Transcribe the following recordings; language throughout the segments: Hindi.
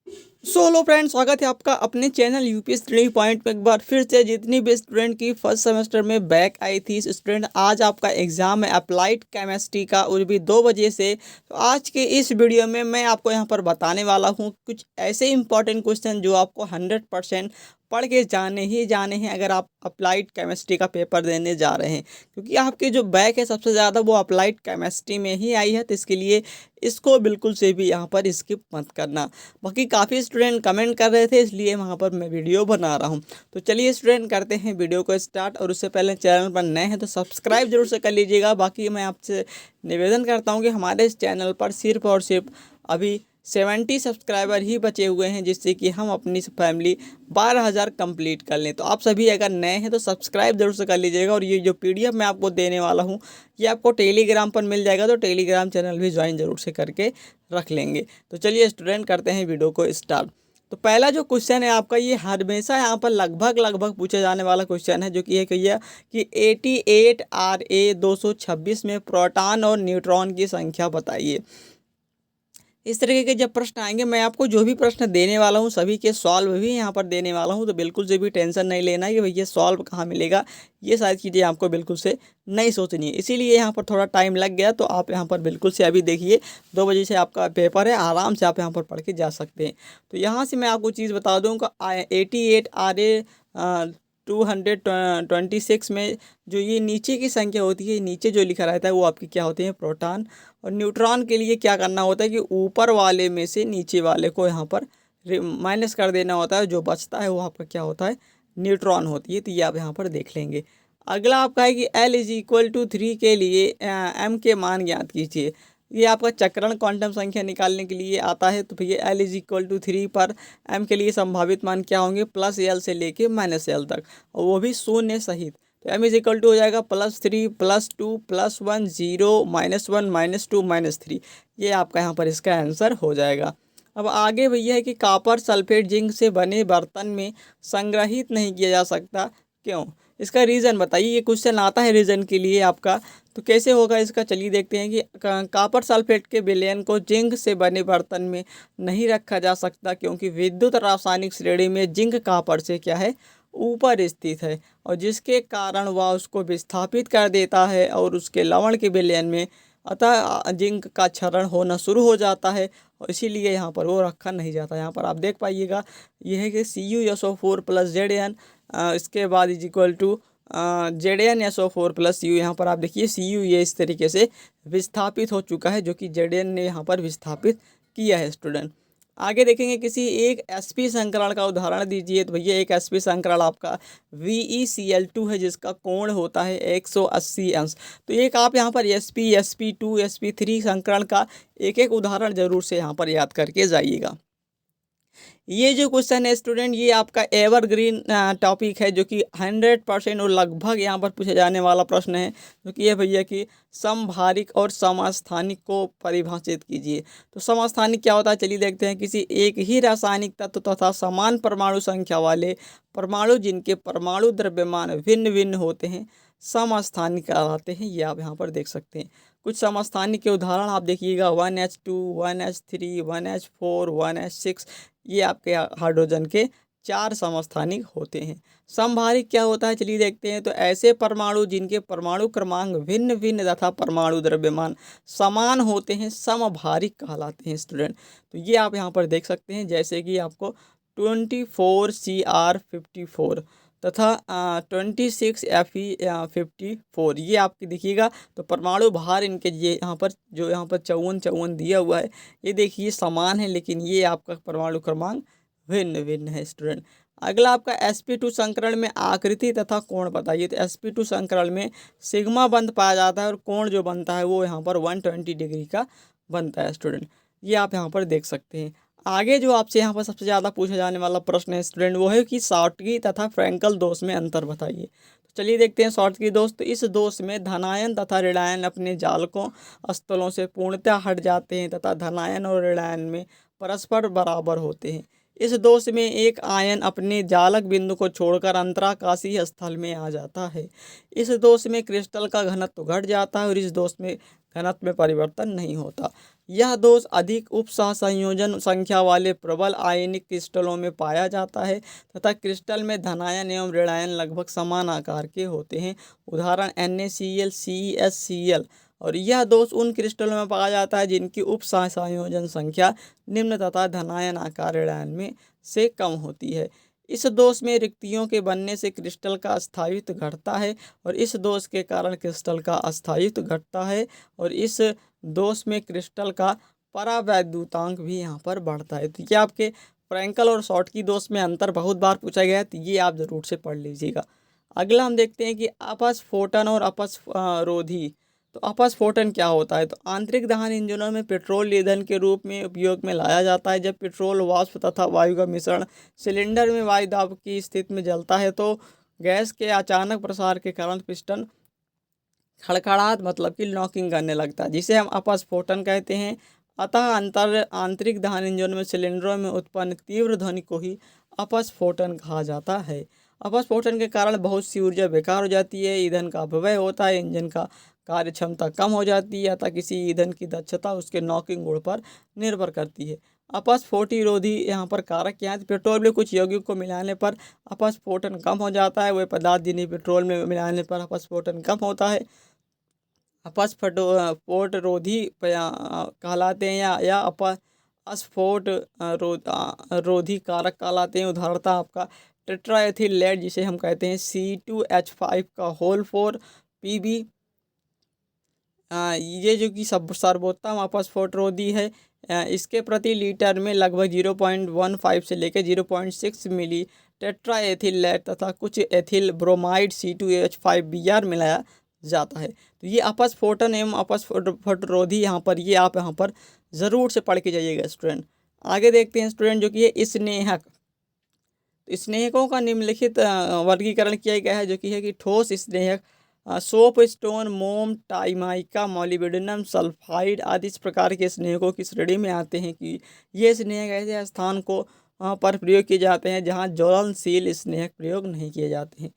हेलो फ्रेंड्स, स्वागत है आपका अपने चैनल यूपीएस 3 पॉइंट में। एक बार फिर से जितनी भी स्टूडेंट की फर्स्ट सेमेस्टर में बैक आई थी स्टूडेंट, आज आपका एग्जाम है अप्लाइड केमिस्ट्री का, और भी 2 बजे से। तो आज के इस वीडियो में मैं आपको यहाँ पर बताने वाला हूँ कुछ ऐसे इंपॉर्टेंट क्वेश्चन जो आपको 100% पढ़ के जाने हैं अगर आप अप्लाइड केमिस्ट्री का पेपर देने जा रहे हैं, क्योंकि आपके जो बैक है सबसे ज़्यादा वो अप्लाइड केमिस्ट्री में ही आई है। तो इसके लिए इसको बिल्कुल से भी यहाँ पर स्किप मत करना। बाकी काफ़ी स्टूडेंट कमेंट कर रहे थे, इसलिए वहाँ पर मैं वीडियो बना रहा हूँ। तो चलिए स्टूडेंट, करते हैं वीडियो को स्टार्ट। और उससे पहले चैनल पर नए हैं तो सब्सक्राइब जरूर से कर लीजिएगा। बाकी मैं आपसे निवेदन करता हूँ कि हमारे इस चैनल पर सिर्फ और सिर्फ अभी 70 सब्सक्राइबर ही बचे हुए हैं, जिससे कि हम अपनी फैमिली 12,000 कंप्लीट कर लें। तो आप सभी अगर नए हैं तो सब्सक्राइब जरूर से कर लीजिएगा। और ये जो पीडीएफ मैं आपको देने वाला हूँ ये आपको टेलीग्राम पर मिल जाएगा, तो टेलीग्राम चैनल भी ज्वाइन जरूर से करके रख लेंगे। तो चलिए स्टूडेंट, करते हैं वीडियो को स्टार्ट। तो पहला जो क्वेश्चन है आपका, ये हमेशा यहाँ पर लगभग पूछे जाने वाला क्वेश्चन है, जो कि ये कहिए कि 88 RA 226 में प्रोटॉन और न्यूट्रॉन की संख्या बताइए। इस तरीके के जब प्रश्न आएंगे, मैं आपको जो भी प्रश्न देने वाला हूँ सभी के सॉल्व भी यहाँ पर देने वाला हूँ। तो बिल्कुल से भी टेंशन नहीं लेना है कि भैया सॉल्व कहाँ मिलेगा, ये सारी चीज़ें आपको बिल्कुल से नहीं सोचनी है। इसीलिए यहाँ पर थोड़ा टाइम लग गया। तो आप यहाँ पर बिल्कुल से अभी देखिए 2 बजे से आपका पेपर है, आराम से आप यहाँ पर पढ़ के जा सकते हैं। तो यहाँ से मैं आपको चीज़ बता दूँ कि 88 RA 226 में जो ये नीचे की संख्या होती है, नीचे जो लिखा रहता है वो आपकी क्या होती है, प्रोटॉन। और न्यूट्रॉन के लिए क्या करना होता है कि ऊपर वाले में से नीचे वाले को यहाँ पर माइनस कर देना होता है। जो बचता है वो आपका क्या होता है, न्यूट्रॉन होती है। तो ये आप यहाँ पर देख लेंगे। अगला आपका है कि L=3 के लिए M के मान ज्ञात कीजिए। ये आपका चक्रण क्वांटम संख्या निकालने के लिए आता है। तो भैया L=3 पर M के लिए संभावित मान क्या होंगे, +L से लेके -L तक, और वो भी शून्य सहित। तो M हो जाएगा +3 +2 +1 0 -1 -2 -3। ये आपका यहाँ पर इसका आंसर हो जाएगा। अब आगे भैया है कि कॉपर सल्फेट जिंक से बने बर्तन में संग्रहित नहीं किया जा सकता, क्यों? इसका रीज़न बताइए। ये क्वेश्चन आता है रीज़न के लिए आपका। तो कैसे होगा इसका, चलिए देखते हैं कि कॉपर सल्फेट के विलयन को जिंक से बने बर्तन में नहीं रखा जा सकता, क्योंकि विद्युत रासायनिक श्रेणी में जिंक कॉपर से क्या है, ऊपर स्थित है, और जिसके कारण वह उसको विस्थापित कर देता है और उसके लवण के विलयन में अतः जिंक का क्षरण होना शुरू हो जाता है, और इसीलिए यहाँ पर वो रखा नहीं जाता। यहाँ पर आप देख पाइएगा, यह है कि CuSO4 + Zn, इसके बाद =, ZnSO4 + U। यहाँ पर आप देखिए Cu ये इस तरीके से विस्थापित हो चुका है, जो कि Zn ने यहाँ पर विस्थापित किया है स्टूडेंट। आगे देखेंगे, किसी एक sp संकरण का उदाहरण दीजिए। तो भैया एक sp संकरण आपका VeCl2 है, जिसका कोण होता है 180 अंश। तो एक आप यहाँ पर sp sp2 sp3 संकरण का एक एक उदाहरण जरूर से यहाँ पर याद करके जाइएगा। ये जो क्वेश्चन है स्टूडेंट, ये आपका एवरग्रीन टॉपिक है, जो कि 100% और लगभग यहाँ पर पूछे जाने वाला प्रश्न है, जो कि ये भैया कि समभारिक और समस्थानिक को परिभाषित कीजिए। तो समस्थानिक क्या होता है, चलिए देखते हैं। किसी एक ही रासायनिक तत्व तथा समान परमाणु संख्या वाले परमाणु जिनके परमाणु द्रव्यमान भिन्न भिन्न होते हैं समस्थानिक कहलाते हैं। ये आप यहाँ पर देख सकते हैं। कुछ समस्थानिक के उदाहरण आप देखिएगा, 1H2 1H3 1H4 1H6। ये आपके हाइड्रोजन के 4 समस्थानिक होते हैं। समभारिक क्या होता है, चलिए देखते हैं। तो ऐसे परमाणु जिनके परमाणु क्रमांक भिन्न भिन्न तथा परमाणु द्रव्यमान समान होते हैं समभारिक कहलाते हैं स्टूडेंट। तो ये आप यहाँ पर देख सकते हैं, जैसे कि आपको 24Cr54 तथा 26Fe54, ये आपकी देखिएगा। तो परमाणु भार इनके ये यहाँ पर जो यहाँ पर 54 दिया हुआ है, ये देखिए समान है, लेकिन ये आपका परमाणु क्रमांक भिन्न भिन्न है स्टूडेंट। अगला आपका sp2 संकरण में आकृति तथा कोण बताइए। तो sp2 संकरण में सिग्मा बंध पाया जाता है, और कोण जो बनता है वो यहाँ पर 120 डिग्री का बनता है स्टूडेंट। ये आप यहाँ पर देख सकते हैं। आगे जो आपसे यहाँ पर सबसे ज़्यादा पूछा जाने वाला प्रश्न है स्टूडेंट, वो है कि शॉर्टकी तथा फ्रैंकल दोष में अंतर बताइए। तो चलिए देखते हैं शॉर्टकी दोष। तो इस दोष में धनायन तथा ऋणायन अपने जालकों स्थलों से पूर्णतः हट जाते हैं, तथा धनायन और ऋणायन में परस्पर बराबर होते हैं। इस दोष में एक आयन अपने जालक बिंदु को छोड़कर अंतराकाशीय स्थल में आ जाता है। इस दोष में क्रिस्टल का घनत्व घट जाता है और इस दोष में घनत्व में परिवर्तन नहीं होता। यह दोष अधिक उपसहसंयोजन संख्या वाले प्रबल आयनिक क्रिस्टलों में पाया जाता है तथा क्रिस्टल में धनायन एवं ऋणायन लगभग समान आकार के होते हैं। उदाहरण NaCl, CeSCl। और यह दोष उन क्रिस्टलों में पाया जाता है जिनकी उपसहसंयोजन संख्या निम्न तथा धनायन आकार ऋणायन में से कम होती है। इस दोष में रिक्तियों के बनने से क्रिस्टल का अस्थायित्व घटता है और इस दोष के कारण क्रिस्टल का अस्थायित्व घटता है और इस दोष में क्रिस्टल का परावैद्युतांक भी यहाँ पर बढ़ता है। तो ये आपके फ्रैंकल और शॉर्टकी दोष में अंतर बहुत बार पूछा गया है, तो ये आप जरूर से पढ़ लीजिएगा। अगला हम देखते हैं कि अपस्फोटन और अपस्फरोधी। तो अपस्फोटन क्या होता है? तो आंतरिक दहन इंजनों में पेट्रोल ईंधन के रूप में उपयोग में लाया जाता है। जब पेट्रोल वाष्प तथा वायु का मिश्रण सिलेंडर में वायु दाब की स्थिति में जलता है तो गैस के अचानक प्रसार के कारण पिस्टन खड़खड़ाहट मतलब कि नॉकिंग करने लगता है, जिसे हम अपस्फोटन कहते हैं। अतः आंतरिक दहन इंजन में सिलेंडरों में उत्पन्न तीव्र ध्वनि को ही अपस्फोटन कहा जाता है। अपस्फोटन के कारण बहुत सी ऊर्जा बेकार हो जाती है, ईंधन का अपव्यय होता है, इंजन का कार्य क्षमता कम हो जाती है। अतः किसी ईंधन की दक्षता उसके नॉकिंग गुण पर निर्भर करती है। अपस्फोटिरोधी यहाँ पर कारक क्या है? पेट्रोल में कुछ यौगिक को मिलाने पर अपस्फोटन कम हो जाता है। वह पदार्थ जिन्हें पेट्रोल में मिलाने पर अपस्फोटन कम होता है अपस्फोटरोधी कहलाते हैं या अस्फोट रोधी कारक कहलाते हैं। उदाहरणतः आपका टेट्राएथिल लेड जिसे हम कहते हैं C2H5 का होल 4 Pb। ये जो कि सर्वोत्तम अपस्फोटरोधी है। इसके प्रति लीटर में लगभग 0.15 से लेकर 0.6 मिली टेट्राएथिल लेड तथा कुछ एथिल ब्रोमाइड C2H5Br मिलाया जाता है। तो ये अपस्फोटन एवं अपस्फोटरोधी यहाँ पर ये आप यहाँ पर ज़रूर से पढ़ के जाइएगा स्टूडेंट। आगे देखते हैं स्टूडेंट जो कि है स्नेहक। तो स्नेहकों का निम्नलिखित वर्गीकरण किया गया है जो कि है कि ठोस स्नेहक सोप स्टोन, मोम, टाइमाइका, मोलिब्डेनम सल्फाइड आदि इस प्रकार के स्नेहकों की श्रेणी में आते हैं कि ये स्नेहक ऐसे स्थान को पर प्रयोग किए जाते हैं जहाँ ज्वलनशील स्नेहक प्रयोग नहीं किए जाते हैं।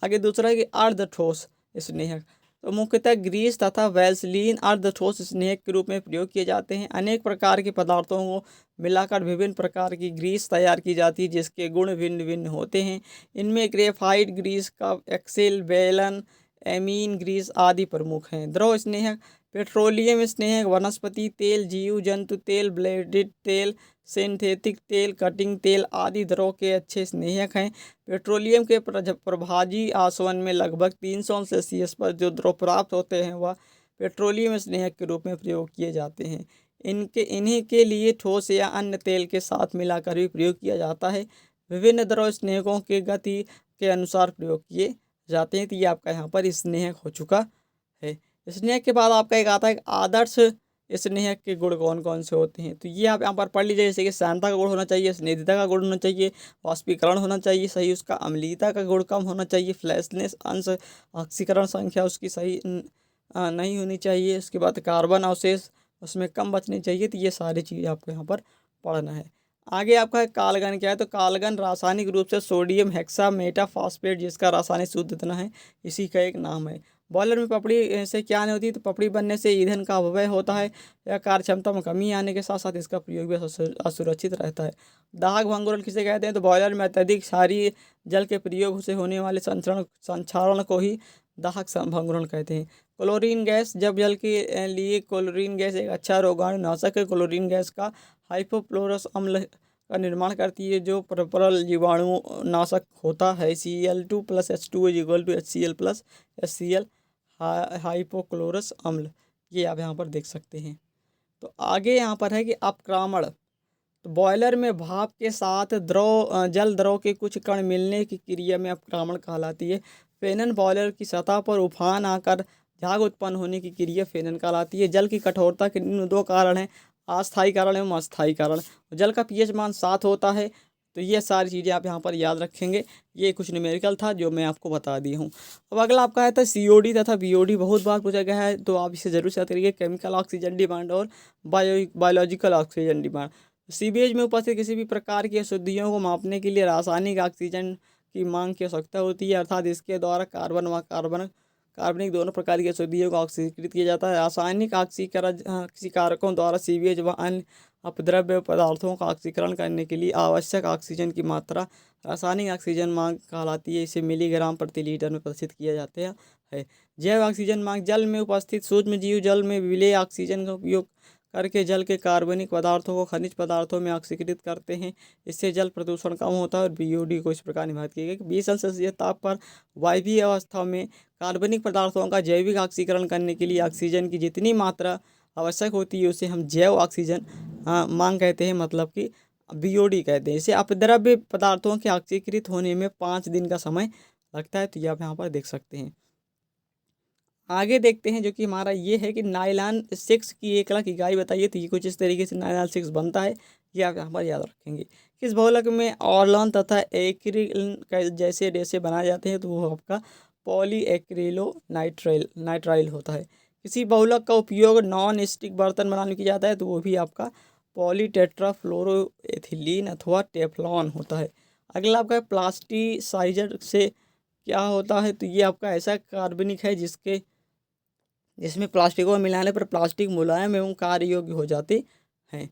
आगे दूसरा है कि अर्ध ठोस स्नेहक। तो मुख्यतः ग्रीस तथा वैसलीन अर्ध ठोस स्नेहक के रूप में प्रयोग किए जाते हैं। अनेक प्रकार के पदार्थों को मिलाकर विभिन्न प्रकार की ग्रीस तैयार की जाती है जिसके गुण भिन्न भिन्न होते हैं। इनमें ग्रेफाइट ग्रीस का एक्सेल, बेलन, एमीन ग्रीस आदि प्रमुख हैं। द्रव स्नेहक पेट्रोलियम स्नेहक वनस्पति तेल, जीव जंतु तेल, ब्लेडेड तेल, सिंथेटिक तेल, कटिंग तेल आदि द्रव के अच्छे स्नेहक हैं। पेट्रोलियम के प्रभाजी आसवन में लगभग 300 सेल्सियस पर जो द्रव प्राप्त होते हैं वह पेट्रोलियम स्नेहक के रूप में प्रयोग किए जाते हैं। इन्हीं के लिए ठोस या अन्य तेल के साथ मिलाकर भी प्रयोग किया जाता है। विभिन्न द्रव स्नेहकों के गति के अनुसार प्रयोग किए जाते हैं। तो ये आपका यहाँ पर स्नेहक हो चुका है। स्नेहक के बाद आपका एक आता है आदर्श स्नेहक के गुण कौन कौन से होते हैं। तो ये आप यहाँ पर पढ़ लीजिए, जैसे कि शांता का गुण होना चाहिए, स्निग्धता का गुण होना चाहिए, वाष्पीकरण होना चाहिए सही, उसका अम्लीयता का गुण कम होना चाहिए, फ्लैशनेस अंश ऑक्सीकरण संख्या उसकी सही नहीं होनी चाहिए। उसके बाद कार्बन अवशेष उसमें कम बचने चाहिए। तो ये सारी चीज़ आपको यहाँ पर पढ़ना है। आगे आपका कालगन क्या है? तो कालगन रासायनिक रूप से सोडियम हेक्सामेटाफॉस्फेट जिसका रासायनिक शुद्ध इतना है इसी का एक नाम है। बॉयलर में पपड़ी से क्या नहीं होती? तो पपड़ी बनने से ईंधन का अपव्यय होता है या कार्य क्षमता में कमी आने के साथ साथ इसका प्रयोग भी असुरक्षित रहता है। दाहक भंगुरण किसे कहते हैं? तो बॉयलर में अत्यधिक क्षारीय जल के प्रयोग से होने वाले संक्षारण को ही दाहक भंगुरण कहते हैं। क्लोरीन गैस जब जल के लिए क्लोरीन गैस एक अच्छा रोगाणुनाशक है। क्लोरीन गैस का हाइपोक्लोरस अम्ल का निर्माण करती है जो परल जीवाणु नाशक होता है। Cl2+H2 = HCl+HCl हाइपोक्लोरस अम्ल, ये आप यहाँ पर देख सकते हैं। तो आगे यहाँ पर है कि अपक्रामण। तो बॉयलर में भाप के साथ जल द्रव के कुछ कण मिलने की क्रिया में अपक्रामण कहलाती है। फेनन बॉयलर की सतह पर उफान आकर झाग उत्पन्न होने की क्रिया फेनन कहलाती है। जल की कठोरता के निम्न दो कारण हैं, अस्थायी कारण एवं अस्थायी कारण। जल का pH मान 7 होता है। तो ये सारी चीज़ें आप यहाँ पर याद रखेंगे। ये कुछ न्यूमेरिकल था जो मैं आपको बता दी हूँ। अब अगला आपका है था COD तथा BOD, बहुत बार पूछा गया है तो आप इसे जरूर याद करिए। केमिकल ऑक्सीजन डिमांड और बायोलॉजिकल ऑक्सीजन डिमांड। सीवेज में उपस्थित किसी भी प्रकार की अशुद्धियों को मापने के लिए रासायनिक ऑक्सीजन की मांग की आवश्यकता होती है, अर्थात इसके द्वारा कार्बन व कार्बनिक दोनों प्रकार की अशुद्धियों को ऑक्सीकृत किया जाता है। रासायनिक ऑक्सीकरण किसी कारकों द्वारा सीवेज व अन्य अपद्रव्य पदार्थों का ऑक्सीकरण करने के लिए आवश्यक ऑक्सीजन की मात्रा रासायनिक ऑक्सीजन मांग कहलाती है। इसे मिलीग्राम प्रति लीटर में प्रदर्शित किया जाता है। जैव ऑक्सीजन मांग जल में उपस्थित सूक्ष्म जीव जल में विलेय ऑक्सीजन का उपयोग करके जल के कार्बनिक पदार्थों को खनिज पदार्थों में ऑक्सीकृत करते हैं। इससे जल प्रदूषण कम होता है और बीओडी को इस प्रकार निर्धारित किया गया कि 20 सेल्सियस ताप पर वायवीय अवस्था में कार्बनिक पदार्थों का जैविक ऑक्सीकरण करने के लिए ऑक्सीजन की जितनी मात्रा आवश्यक होती है उसे हम जैव ऑक्सीजन मांग कहते हैं, मतलब कि बीओडी कहते हैं। इसे अपद्रव्य पदार्थों के ऑक्सीकृत होने में 5 दिन का समय लगता है, तो ये आप यहाँ पर देख सकते हैं। आगे देखते हैं जो कि हमारा ये है कि नायलॉन 6 की 1 लाख इकाई बताइए। तो ये कुछ इस तरीके से नायलॉन 6 बनता है, ये आप यहाँ पर याद रखेंगे। किस बहुलक में ऑर्लॉन तथा एक्रिल जैसे रेशे बनाए जाते हैं, तो वो आपका पॉलीएक्रिलो नाइट्राइल होता है। किसी बहुलक का उपयोग नॉन स्टिक बर्तन बनाने में किया जाता है, तो वो भी आपका पॉलीटेट्राफ्लोरोएथिलीन अथवा टेफ्लॉन होता है। अगला आपका प्लास्टिसाइजर से क्या होता है, तो ये आपका ऐसा कार्बनिक है जिसमें प्लास्टिकों में मिलाने पर प्लास्टिक मुलायम एवं कार्य योग्य हो जाते हैं।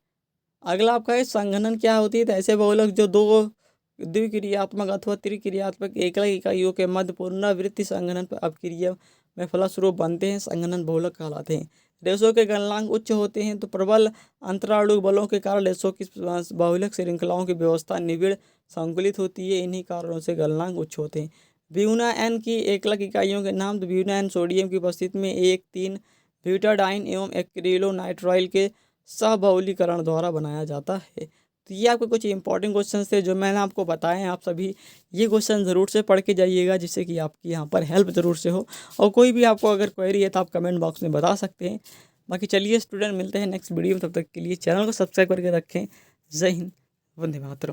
अगला आपका है संघनन क्या होती है, तो ऐसे बहुलक जो दो द्विक्रियात्मक अथवा त्रिक्रियात्मक एकल इकाइयों के मध्य पुनरावृत्ति संघनन पर अपक्रिया में फलस्वरूप बनते हैं, संघनन बहुलक कहलाते हैं। रेशों के गलनांक उच्च होते हैं, तो प्रबल अंतराणु बलों के कारण रेशों की बहुलक श्रृंखलाओं की व्यवस्था निबिड़ संकुलित होती है। इन्हीं कारणों से गलनांक उच्च होते हैं। ब्यूना एन की एकलक इकाइयों के नाम, तो ब्यूना एन सोडियम की उपस्थिति में 1,3 ब्यूटाडाइन एवं एक्रिलोनाइट्राइल के सहबहुलीकरण द्वारा बनाया जाता है। तो ये आपके कुछ इंपॉर्टेंट क्वेश्चन थे जो मैंने आपको बताए हैं। आप सभी ये क्वेश्चन ज़रूर से पढ़ के जाइएगा, जिससे कि आपकी यहाँ पर हेल्प ज़रूर से हो। और कोई भी आपको अगर क्वेरी है तो आप कमेंट बॉक्स में बता सकते हैं। बाकी चलिए स्टूडेंट, मिलते हैं नेक्स्ट वीडियो में, तब तक के लिए चैनल को सब्सक्राइब करके रखें। जय हिंद, वंदे मातरम।